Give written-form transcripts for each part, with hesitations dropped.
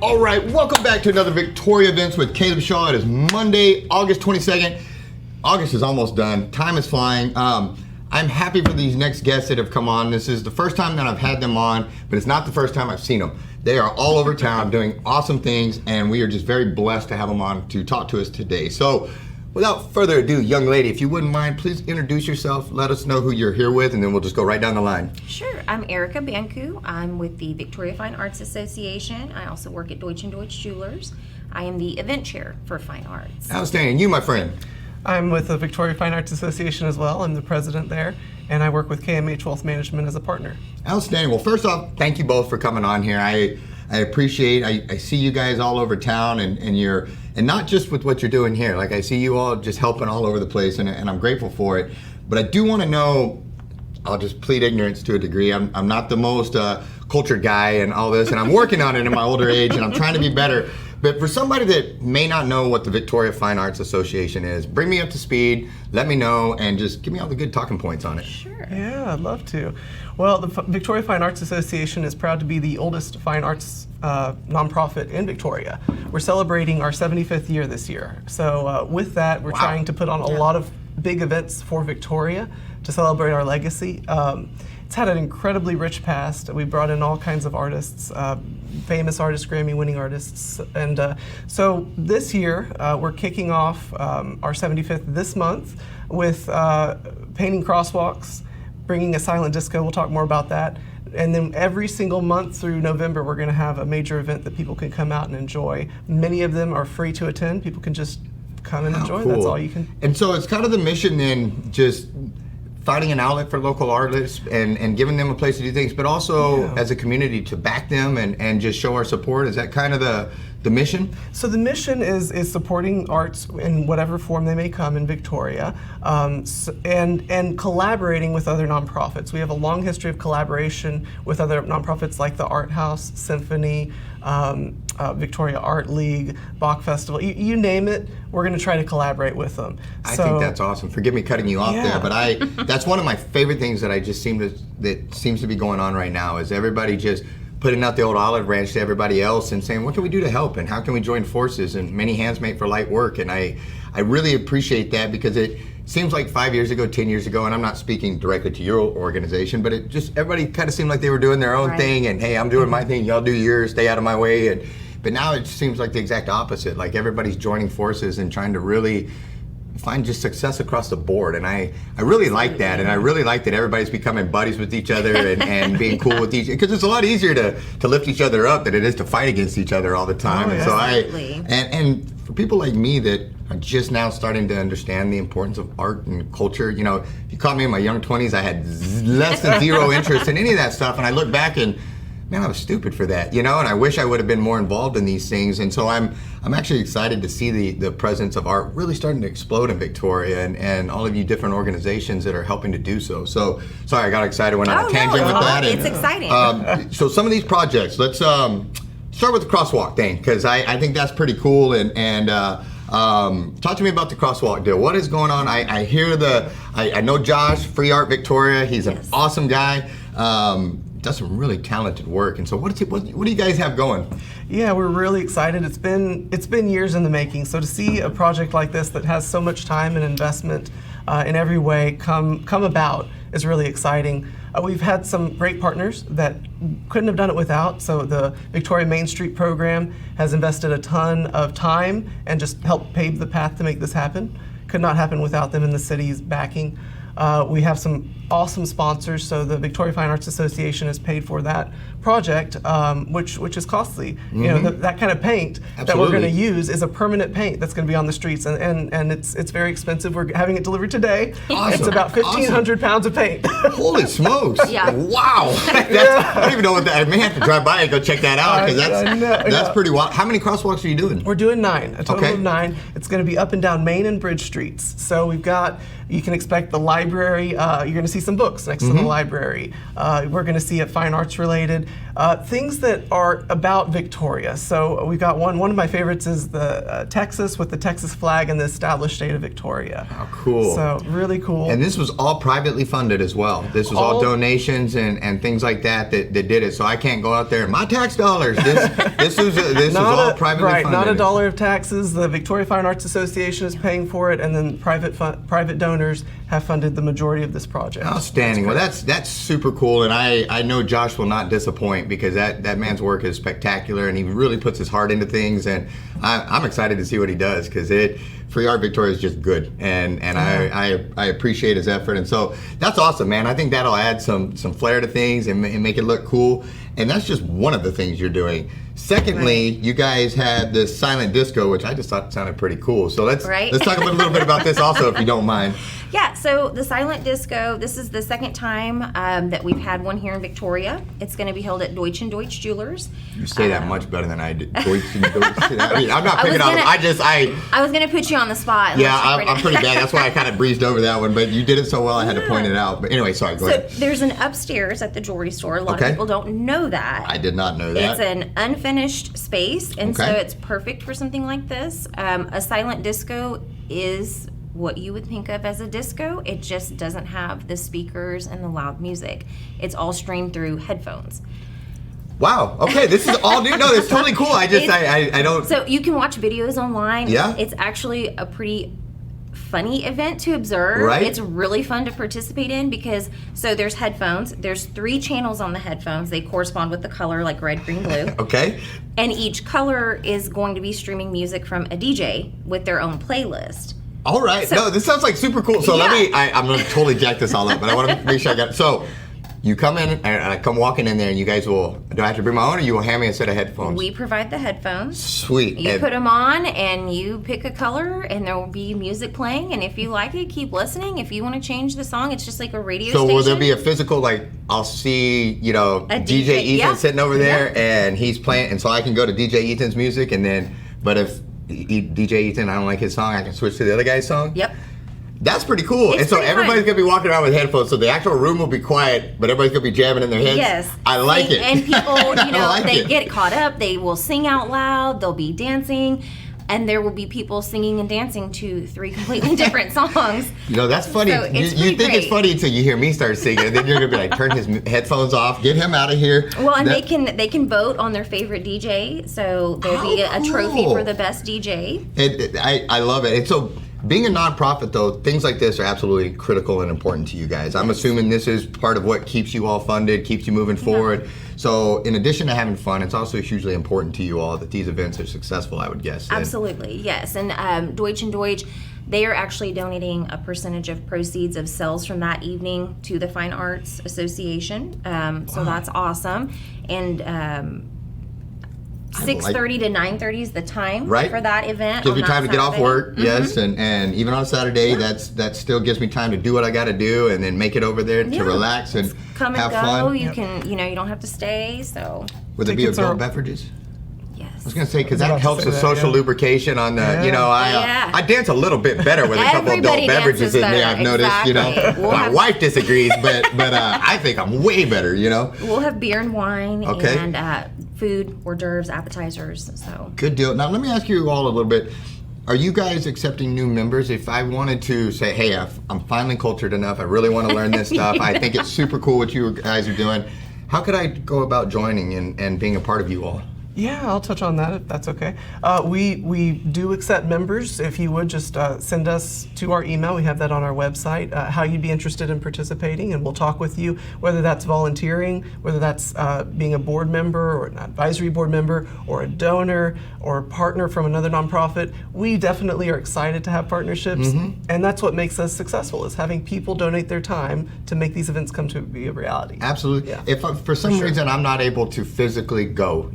All right, welcome back to another Victoria Events with Caleb Shaw. It is Monday, August 22nd. August is almost done. Time is flying. I'm happy for these next guests that have come on. This is the first time that I've had them on, but it's not the first time I've seen them. They are all over town doing awesome things, and we are just very blessed to have them on to talk to us today. So, without further ado, young lady, if you wouldn't mind, please introduce yourself. Let us know who you're here with, and then we'll just go right down the line. Sure. I'm Erica Bancuch. I'm with the Victoria Fine Arts Association. I also work at Deutsch Deutsch Jewelers. I am the event chair for Fine Arts. Outstanding. You, my friend? I'm with the Victoria Fine Arts Association as well. I'm the president there, and I work with KMH Wealth Management as a partner. Outstanding. Well, first off, thank you both for coming on here. I appreciate, I see you guys all over town, and not just with what you're doing here. Like, I see you all just helping all over the place, and I'm grateful for it. But I do want to know, I'll just plead ignorance to a degree. I'm not the most cultured guy and all this, and I'm working on it in my older age, and I'm trying to be better. But for somebody that may not know what the Victoria Fine Arts Association is, bring me up to speed, let me know, and just give me all the good talking points on it. Sure. Yeah, I'd love to. Well, the Victoria Fine Arts Association is proud to be the oldest fine arts nonprofit in Victoria. We're celebrating our 75th year this year. So with that, we're trying to put on a lot of big events for Victoria to celebrate our legacy. It's had an incredibly rich past. We brought in all kinds of artists, famous artists, Grammy-winning artists. And so this year, we're kicking off our 75th this month with painting crosswalks, bringing a silent disco. We'll talk more about that. And then every single month through November, we're going to have a major event that people can come out and enjoy. Many of them are free to attend. People can just come and enjoy. Cool. That's all you can. And so it's kind of the mission then, just finding an outlet for local artists and giving them a place to do things, but also as a community to back them and just show our support. Is that kind of the mission? So the mission is supporting arts in whatever form they may come in Victoria, and collaborating with other nonprofits. We have a long history of collaboration with other nonprofits like the Art House, Symphony, Victoria Art League, Bach Festival, you name it, we're going to try to collaborate with them. I think that's awesome. Forgive me cutting you off there, but that's one of my favorite things that that seems to be going on right now is everybody just putting out the old olive branch to everybody else and saying, what can we do to help and how can we join forces, and many hands make for light work. And I really appreciate that, because it seems like 5 years ago, 10 years ago, and I'm not speaking directly to your organization, but it just, everybody kind of seemed like they were doing their own thing, and hey, I'm doing my thing, y'all do yours, stay out of my way. But now it seems like the exact opposite. Like, everybody's joining forces and trying to really find just success across the board, and I really like that, and I really like that everybody's becoming buddies with each other and being cool with each other, because it's a lot easier to lift each other up than it is to fight against each other all the time. And so and for people like me that are just now starting to understand the importance of art and culture, you know, if you caught me in my young 20s, I had less than zero interest in any of that stuff, and I look back and man, I was stupid for that, you know, and I wish I would have been more involved in these things. And so I'm actually excited to see the presence of art really starting to explode in Victoria, and all of you different organizations that are helping to do so. So, sorry, I got excited when I tangent with that. It's exciting. So some of these projects, let's start with the crosswalk thing, because I think that's pretty cool. And talk to me about the crosswalk deal. What is going on? I hear I know Josh, Free Art Victoria. He's an awesome guy. Does some really talented work, and so what do you guys have going? Yeah, we're really excited. It's been years in the making. So to see a project like this that has so much time and investment in every way come about is really exciting. We've had some great partners that couldn't have done it without. So the Victoria Main Street program has invested a ton of time and just helped pave the path to make this happen. Could not happen without them in the city's backing. We have some awesome sponsors, so the Victoria Fine Arts Association has paid for that project, which is costly. You know, that kind of paint that we're going to use is a permanent paint that's going to be on the streets, and it's very expensive. We're having it delivered today. It's about 1,500 pounds of paint. Holy smokes! Wow! I don't even know what that. I may have to drive by and go check that out, because that's pretty wild. How many crosswalks are you doing? We're doing 9, a total of 9. It's going to be up and down Main and Bridge streets. So we've got You can expect the library. You're going to see some books next to the library. We're going to see it fine arts related. Things that are about Victoria. So we've got one of my favorites is the Texas with the Texas flag and the established state of Victoria. How cool. So really cool. And this was all privately funded as well. This was all donations and things like that did it. So I can't go out there, my tax dollars. This was all privately funded. Not a dollar of taxes. The Victoria Fine Arts Association is paying for it, and then private donors have funded the majority of this project. Outstanding. Well, that's super cool, and I know Josh will not disappoint because that man's work is spectacular, and he really puts his heart into things, and I'm excited to see what he does because Free Art Victoria is just good, and I appreciate his effort, and so that's awesome, man. I think that'll add some flair to things and make it look cool, and that's just one of the things you're doing. Secondly, you guys had this silent disco, which I just thought sounded pretty cool. So let's talk a little bit about this also, if you don't mind. Yeah, so the silent disco, this is the second time that we've had one here in Victoria. It's going to be held at Deutsch Deutsch Jewelers. You say that much better than I did. Deutsch Deutsch. I mean, I'm not picking on. I was going to put you on the spot. Yeah, I'm pretty bad. That's why I kind of breezed over that one. But you did it so well, I had to point it out. But anyway, sorry. Go ahead. So there's an upstairs at the jewelry store. A lot of people don't know that. I did not know that. It's an unfinished space, and so it's perfect for something like this. A silent disco is what you would think of as a disco. It just doesn't have the speakers and the loud music. It's all streamed through headphones. Wow. Okay, this is all new. No, it's totally cool. I don't. So you can watch videos online. Yeah. It's actually a pretty funny event to observe. Right. It's really fun to participate in because there's headphones. There's 3 channels on the headphones. They correspond with the color, like red, green, blue. Okay. And each color is going to be streaming music from a DJ with their own playlist. All right. No, this sounds like super cool. So I'm going to totally jack this all up, but I want to make sure I got it. So you come in, and I come walking in there, and you guys do I have to bring my own, or you will hand me a set of headphones? We provide the headphones. Sweet. You put them on, and you pick a color, and there will be music playing, and if you like it, keep listening. If you want to change the song, it's just like a radio station. So will there be a physical, like, I'll see, DJ Ethan sitting over there, and he's playing, and so I can go to DJ Ethan's music, and then, but if DJ Ethan, I don't like his song, I can switch to the other guy's song? Yep. That's pretty cool. It's and so pretty everybody's fun. going to be walking around with headphones, so the actual room will be quiet, but everybody's going to be jamming in their heads. Yes. I like it. And people, they it. get caught up. They will sing out loud. They'll be dancing. And there will be people singing and dancing to 3 completely different songs. That's funny. So you think it's funny until you hear me start singing, and then you're going to be like, turn his headphones off, get him out of here. Well, and they can vote on their favorite DJ. So there'll be a trophy for the best DJ. I love it. And so being a nonprofit, though, things like this are absolutely critical and important to you guys. I'm assuming this is part of what keeps you all funded, keeps you moving forward. So in addition to having fun, it's also hugely important to you all that these events are successful, I would guess. Absolutely, yes. And Deutsch Deutsch, they are actually donating a percentage of proceeds of sales from that evening to the Fine Arts Association. So that's awesome. And 6:30 to 9:30 is the time for that event. Gives me time to get off work, yes, and even on a Saturday, that still gives me time to do what I got to do, and then make it over there to relax and come and have go. fun. You can, you don't have to stay. So would there be adult beverages? Yes. I was going to say, because that helps with social lubrication on the, I dance a little bit better with a couple adult beverages in me, I've noticed, my wife disagrees, but I think I'm way better, We'll have beer and wine and food, hors d'oeuvres, appetizers, so. Good deal. Now, let me ask you all a little bit. Are you guys accepting new members? If I wanted to say, hey, I'm finally cultured enough, I really want to learn this stuff, I think it's super cool what you guys are doing, how could I go about joining and being a part of you all? Yeah, I'll touch on that if that's okay. We do accept members. If you would just send us to our email, we have that on our website, how you'd be interested in participating, and we'll talk with you, whether that's volunteering, whether that's being a board member or an advisory board member or a donor or a partner from another nonprofit. We definitely are excited to have partnerships, and that's what makes us successful, is having people donate their time to make these events come to be a reality. Absolutely. Yeah. If for some reason I'm not able to physically go,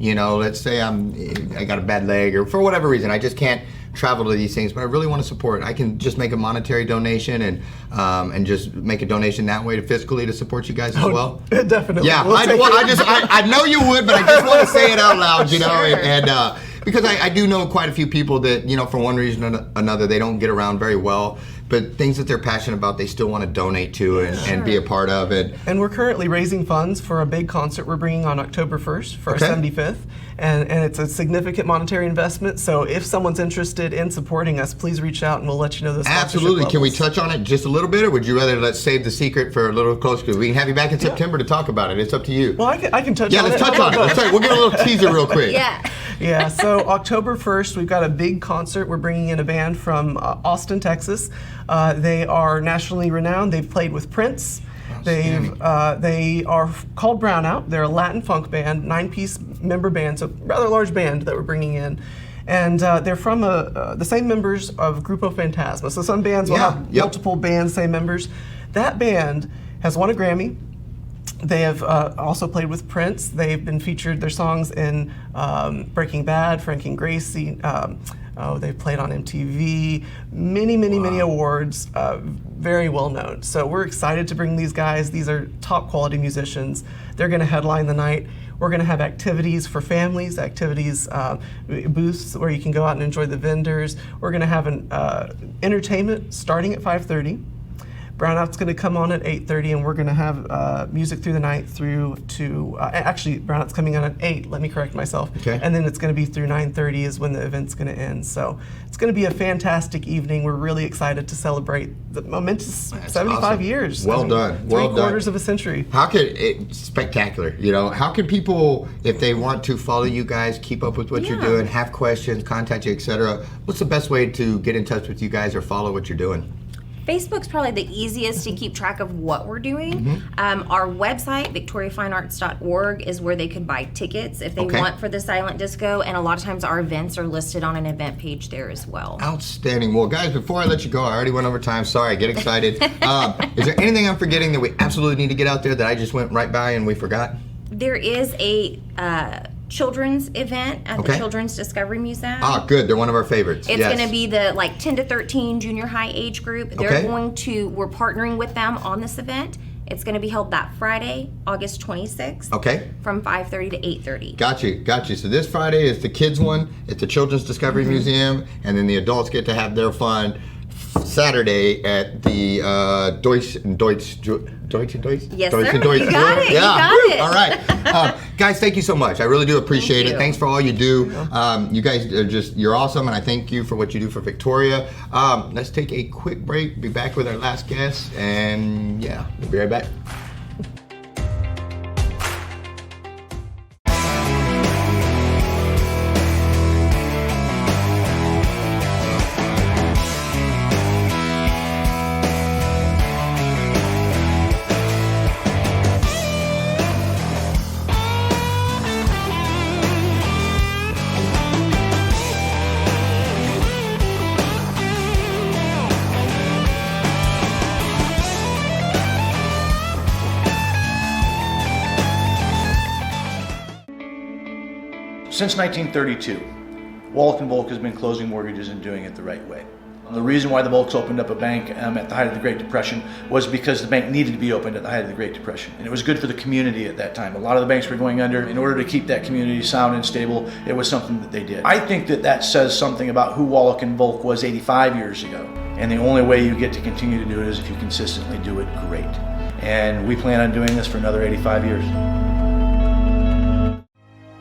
let's say I got a bad leg, or for whatever reason I just can't travel to these things, but I really want to support. I can just make a monetary donation and just make a donation that way to fiscally to support you guys as well. Definitely. Yeah, I know you would, but I just want to say it out loud, and because I do know quite a few people that, for one reason or another, they don't get around very well. but things that they're passionate about, they still want to donate to and be a part of it. And we're currently raising funds for a big concert we're bringing on October 1st for our 75th. And it's a significant monetary investment. So if someone's interested in supporting us, please reach out and we'll let you know the sponsorship Absolutely. levels. Can we touch on it just a little bit, or would you rather let's save the secret for a little closer? Because we can have you back in September to talk about it. It's up to you. Well, I can touch on it. Yeah, let's touch on it. We'll give a little teaser real quick. Yeah, so October 1st, we've got a big concert. We're bringing in a band from Austin, Texas. They are nationally renowned. They've played with Prince. They are called Brownout. They're a Latin funk band, 9-piece member band, so rather large band that we're bringing in. And they're from the same members of Grupo Fantasma. So some bands will have multiple bands, same members. That band has won a Grammy. They have also played with Prince. They've been featured, their songs in Breaking Bad, Frank and Gracie. They've played on MTV, many awards, very well known. So we're excited to bring these guys. These are top quality musicians. They're gonna headline the night. We're gonna have activities for families, booths where you can go out and enjoy the vendors. We're gonna have an entertainment starting at 5:30. Brownout's going to come on at 8:30, and we're going to have music through the night through to, actually, Brownout's coming on at 8, let me correct myself. Okay. And then it's going to be through 9:30 is when the event's going to end. So it's going to be a fantastic evening. We're really excited to celebrate the momentous 75 awesome. years. Well done. Well done. 3/4 of a century. How could it's spectacular? You know, how can people, if they want to follow you guys, keep up with what you're doing, have questions, contact you, etc.? What's the best way to get in touch with you guys or follow what you're doing? Facebook's probably the easiest to keep track of what we're doing. Our website, victoriafinearts.org, is where they could buy tickets if they want for the silent disco, and a lot of times our events are listed on an event page there as well. Outstanding. Well, guys, before I let you go, I already went over time. Sorry, I get excited. Is there anything I'm forgetting that we absolutely need to get out there that I just went right by and we forgot? There is a children's event at the Children's Discovery Museum. Ah, good. They're one of our favorites. It's going to be the 10 to 13 junior high age group. They're we're partnering with them on this event. It's going to be held that Friday, August 26th. From 5:30 to 8:30. Got you. So this Friday is the kids one at the Children's Discovery Museum, and then the adults get to have their fun Saturday at the Deutsch Deutsch. Yes, Deutsch sir. Deutsch. You got it. Yeah. You got it. All right. Guys, thank you so much. I really do appreciate it. Thanks for all you do. You guys are you're awesome, and I thank you for what you do for Victoria. Let's take a quick break. Be back with our last guest, and we'll be right back. Since 1932, Wallach & Volk has been closing mortgages and doing it the right way. The reason why the Volks opened up a bank at the height of the Great Depression was because the bank needed to be opened at the height of the Great Depression. And it was good for the community at that time. A lot of the banks were going under. In order to keep that community sound and stable, it was something that they did. I think that says something about who Wallach & Volk was 85 years ago. And the only way you get to continue to do it is if you consistently do it great. And we plan on doing this for another 85 years.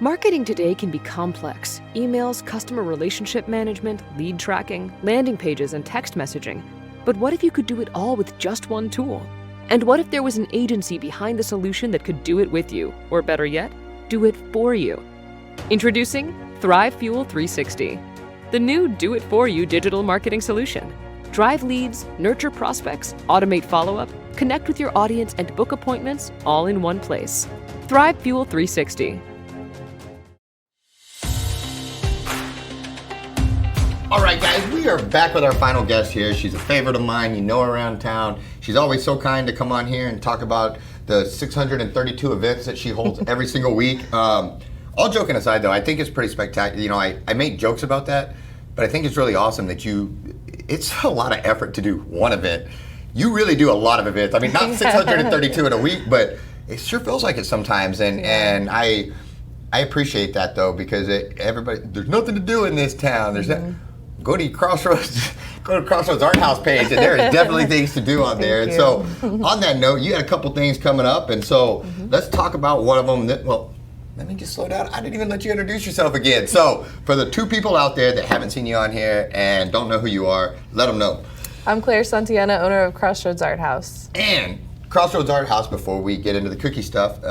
Marketing today can be complex. Emails, customer relationship management, lead tracking, landing pages, and text messaging. But what if you could do it all with just one tool? And what if there was an agency behind the solution that could do it with you, or better yet, do it for you? Introducing Thrive Fuel 360, the new do-it-for-you digital marketing solution. Drive leads, nurture prospects, automate follow-up, connect with your audience, and book appointments all in one place. Thrive Fuel 360. All right, guys, we are back with our final guest here. She's a favorite of mine. You know her around town. She's always so kind to come on here and talk about the 632 events that she holds every single week. All joking aside, though, I think it's pretty spectacular. You know, I make jokes about that, but I think it's really awesome that it's a lot of effort to do one event. You really do a lot of events. I mean, not 632 in a week, but it sure feels like it sometimes. And I appreciate that, though, because there's nothing to do in this town. go to Crossroads. Go to Crossroads Art House page, and there is definitely things to do on there. And so, on that note, you had a couple things coming up, and so let's talk about one of them. Well, let me just slow down. I didn't even let you introduce yourself again. So, for the two people out there that haven't seen you on here and don't know who you are, let them know. I'm Claire Santellana, owner of Crossroads Art House. And Crossroads Art House, before we get into the cookie stuff,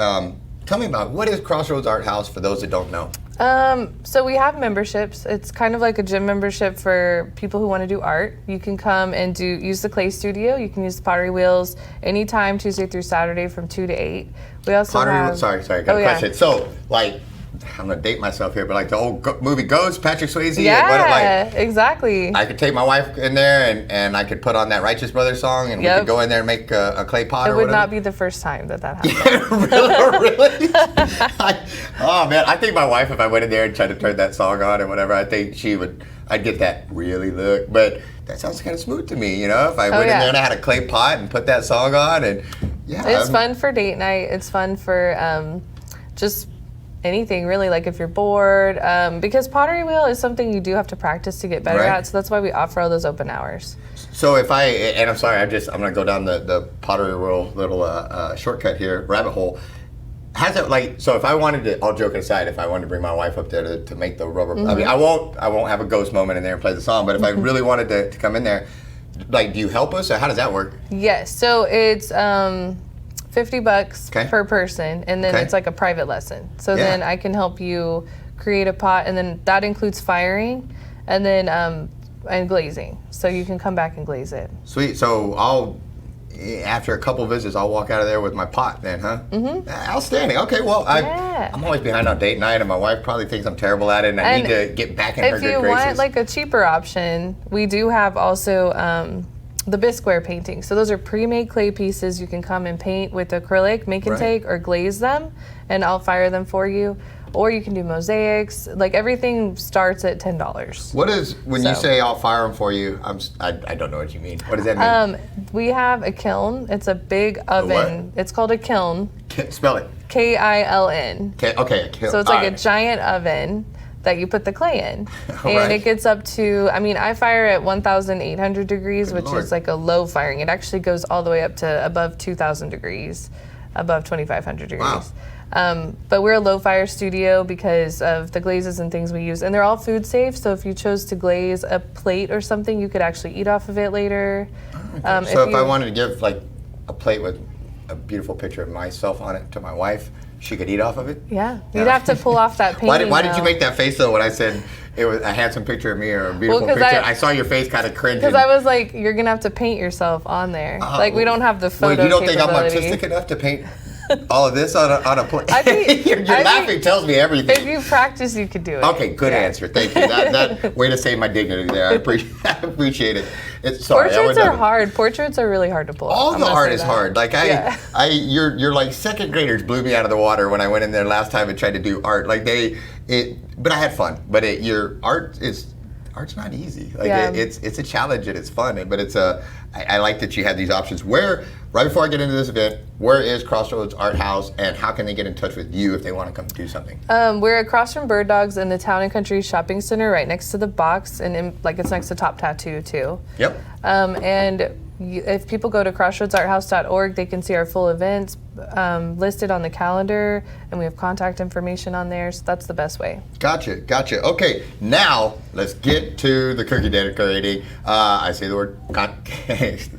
tell me about what is Crossroads Art House for those that don't know? So we have memberships. It's kind of like a gym membership for people who want to do art. You can come and use the clay studio. You can use the pottery wheels anytime, Tuesday through Saturday from 2 to 8. We also have... Sorry, got a question. So, like, I'm gonna date myself here, but like the old movie Ghost, Patrick Swayze. Yeah, exactly. I could take my wife in there and I could put on that Righteous Brothers song and we could go in there and make a clay pot or whatever. It would not be the first time that happened. Really? Oh man, I think my wife, if I went in there and tried to turn that song on or whatever, I think I'd get that really look. But that sounds kind of smooth to me, you know? If I went in there and I had a clay pot and put that song on and It's fun for date night. It's fun for just anything really, like if you're bored, because pottery wheel is something you do have to practice to get better at, so that's why we offer all those open hours. So if I'm sorry, I'm gonna go down the pottery wheel little shortcut here, rabbit hole. How's that like? So if I wanted to, all joking aside, if I wanted to bring my wife up there to make the rubber, I mean, I won't have a ghost moment in there and play the song, but if I really wanted to come in there, like, do you help us, or how does that work? Yes, so it's $50 per person, and then it's like a private lesson. So then I can help you create a pot, and then that includes firing, and then and glazing. So you can come back and glaze it. Sweet. So after a couple visits, I'll walk out of there with my pot then, huh? Outstanding. Okay, well, I'm always behind on date night, and my wife probably thinks I'm terrible at it, and I need to get back in her good graces. If you want like a cheaper option, we do have also the bisqueware painting. So those are pre-made clay pieces. You can come and paint with acrylic, make and take, or glaze them, and I'll fire them for you. Or you can do mosaics. Like, everything starts at $10. What is, when you say I'll fire them for you, I don't know what you mean. What does that mean? We have a kiln. It's a big oven. It's called a kiln. Spell it. K-I-L-N. Okay, a kiln. So it's like a giant oven that you put the clay in. And it gets up to, I mean, I fire at 1,800 degrees, which is like a low firing. It actually goes all the way up to above 2,000 degrees, above 2,500 degrees. But we're a low fire studio because of the glazes and things we use. And they're all food safe, so if you chose to glaze a plate or something, you could actually eat off of it later. So if I wanted to give like a plate with a beautiful picture of myself on it to my wife, she could eat off of it? Yeah. You'd have to pull off that painting. Why did you make that face though when I said it was a handsome picture of me or a beautiful picture? I saw your face kind of cringing. Because I was like, you're going to have to paint yourself on there. Like, we don't have the photo you don't think I'm artistic enough to paint all of this on a plate? You're laughing tells me everything. If you practice, you could do it. Okay, good answer. Thank you. That way to save my dignity there. I appreciate it. Portraits are hard. Portraits are really hard to pull. All the art is hard. Like you're like second graders blew me out of the water when I went in there last time and tried to do art. Like but I had fun. But art's not easy. Like it's a challenge and it's fun. But I like that you had these options. Right before I get into this event, where is Crossroads Art House, and how can they get in touch with you if they want to come do something? We're across from Bird Dogs in the Town and Country Shopping Center, right next to the box, and it's next to Top Tattoo too. Yep. And if people go to crossroadsarthouse.org, they can see our full events listed on the calendar, and we have contact information on there, so that's the best way. Gotcha. Okay, now let's get to the cookie decorating. I say the word,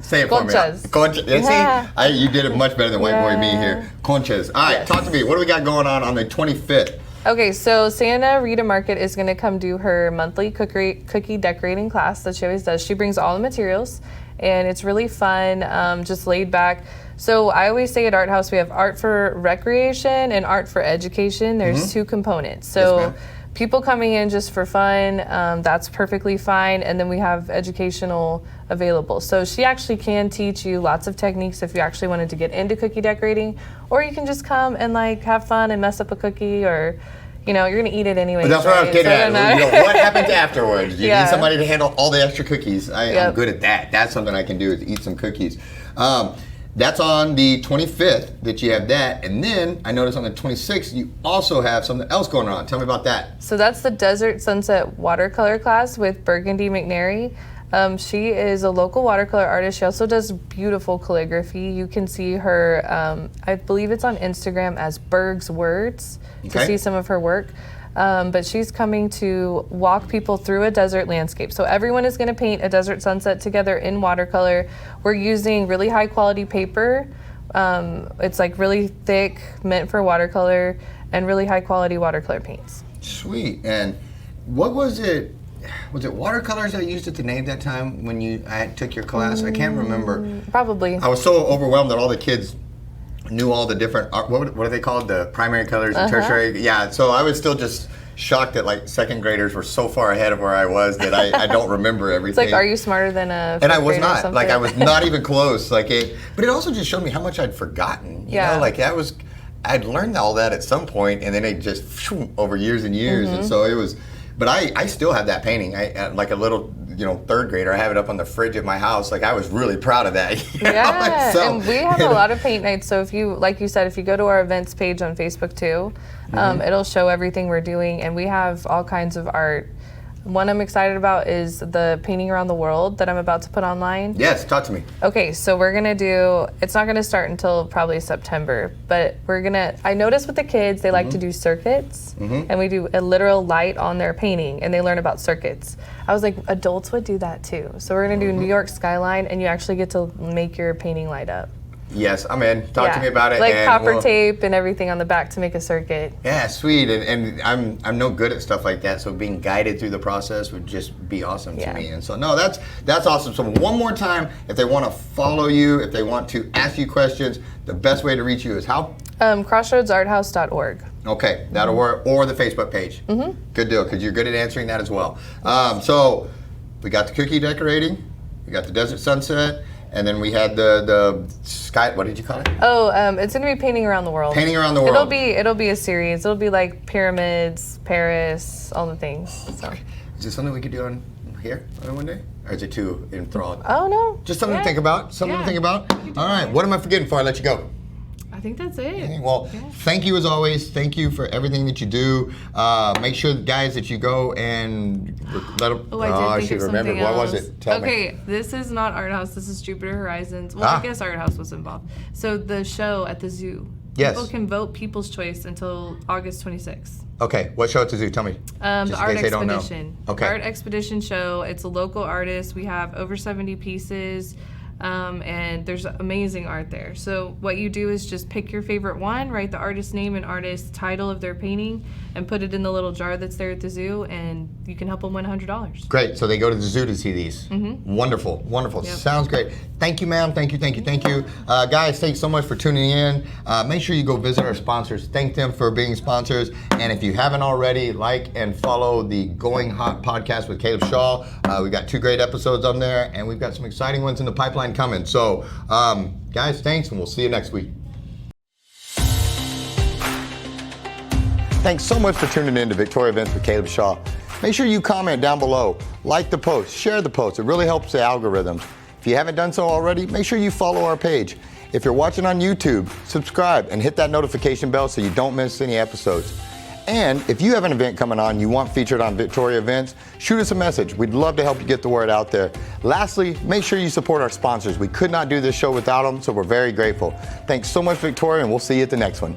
say it for me. Conchas. See, you did it much better than white boy me here. Conchas. All right, talk to me. What do we got going on the 25th? Okay, so Santa Rita Market is going to come do her monthly cookie decorating class that she always does. She brings all the materials, and it's really fun, just laid back. So I always say at Art House we have art for recreation and art for education. There's two components. So people coming in just for fun, that's perfectly fine. And then we have educational available. So she actually can teach you lots of techniques if you actually wanted to get into cookie decorating, or you can just come and like have fun and mess up a cookie, or you're going to eat it anyway. But that's what I was getting at. What happens afterwards? You need somebody to handle all the extra cookies. I'm good at that. That's something I can do, is eat some cookies. that's on the 25th that you have that. And then I noticed on the 26th, you also have something else going on. Tell me about that. So that's the Desert Sunset Watercolor class with Bergendi McNary. She is a local watercolor artist. She also does beautiful calligraphy. You can see her, I believe it's on Instagram as Berg's Words to see some of her work. But she's coming to walk people through a desert landscape. So everyone is going to paint a desert sunset together in watercolor. We're using really high quality paper. It's like really thick, meant for watercolor, and really high quality watercolor paints. Sweet. And what was it? Was it watercolors I used it to name that time when I took your class? I can't remember. Probably. I was so overwhelmed that all the kids knew all the different art, what are they called? The primary colors and tertiary. Yeah, so I was still just shocked that like second graders were so far ahead of where I was that I don't remember everything. It's like, are you smarter than a And I was fifth grade or not. something? Like I was not even close. But it also just showed me how much I'd forgotten. You know, like I'd learned all that at some point, and then it just over years and years, and so it was. But I still have that painting. I like a little, third grader. I have it up on the fridge at my house. Like I was really proud of that. Yeah, and we have a lot of paint nights. So if you, like you said, if you go to our events page on Facebook too, it'll show everything we're doing, and we have all kinds of art. One I'm excited about is the painting around the world that I'm about to put online. Yes, talk to me. Okay, so we're gonna do, it's not gonna start until probably September, but I noticed with the kids, they like to do circuits, and we do a literal light on their painting, and they learn about circuits. I was like, adults would do that too. So we're gonna do New York skyline, and you actually get to make your painting light up. Yes, I'm in. Talk to me about it. Like and copper tape and everything on the back to make a circuit. Yeah, sweet. And I'm no good at stuff like that, so being guided through the process would just be awesome to me. And so no, that's awesome. So one more time, if they want to follow you, if they want to ask you questions, the best way to reach you is how? CrossroadsArtHouse.org. Okay, that'll work, or the Facebook page. Good deal, because you're good at answering that as well. So we got the cookie decorating, we got the desert sunset, and then we had the sky. What did you call it? Oh, it's gonna be painting around the world. Painting around the world. It'll be a series. It'll be like pyramids, Paris, all the things. So. Is this something we could do on here on one day, or is it too enthralled? Oh no. Just something to think about. Something to think about. All right. What am I forgetting before I let you go? I think that's it. Well, thank you as always. Thank you for everything that you do. Make sure, guys, that you go and let them. Oh, I did think of remember. something What else. was it? Tell me. Okay, this is not Art House. This is Jupiter Horizons. Well, I guess Art House was involved. So the show at the zoo. Yes. People can vote People's Choice until August 26th. Okay. What show at the zoo? Tell me. The Art Expedition. Okay. Art Expedition show. It's a local artist. We have over 70 pieces. And there's amazing art there. So what you do is just pick your favorite one, write the artist's name and artist title of their painting, and put it in the little jar that's there at the zoo, and you can help them win $100. Great. So they go to the zoo to see these. Wonderful. Wonderful. Yep. Sounds great. Thank you, ma'am. Thank you. Guys, thanks so much for tuning in. Make sure you go visit our sponsors. Thank them for being sponsors. And if you haven't already, like and follow the Going Hot podcast with Caleb Shaw. We got 2 great episodes on there, and we've got some exciting ones in the pipeline coming. So, guys, thanks, and we'll see you next week. Thanks so much for tuning in to Victoria Events with Caleb Shaw. Make sure you comment down below, like the post, share the post. It really helps the algorithms. If you haven't done so already, make sure you follow our page. If you're watching on YouTube, subscribe and hit that notification bell so you don't miss any episodes. And if you have an event coming on you want featured on Victoria Events, shoot us a message. We'd love to help you get the word out there. Lastly, make sure you support our sponsors. We could not do this show without them, so we're very grateful. Thanks so much, Victoria, and we'll see you at the next one.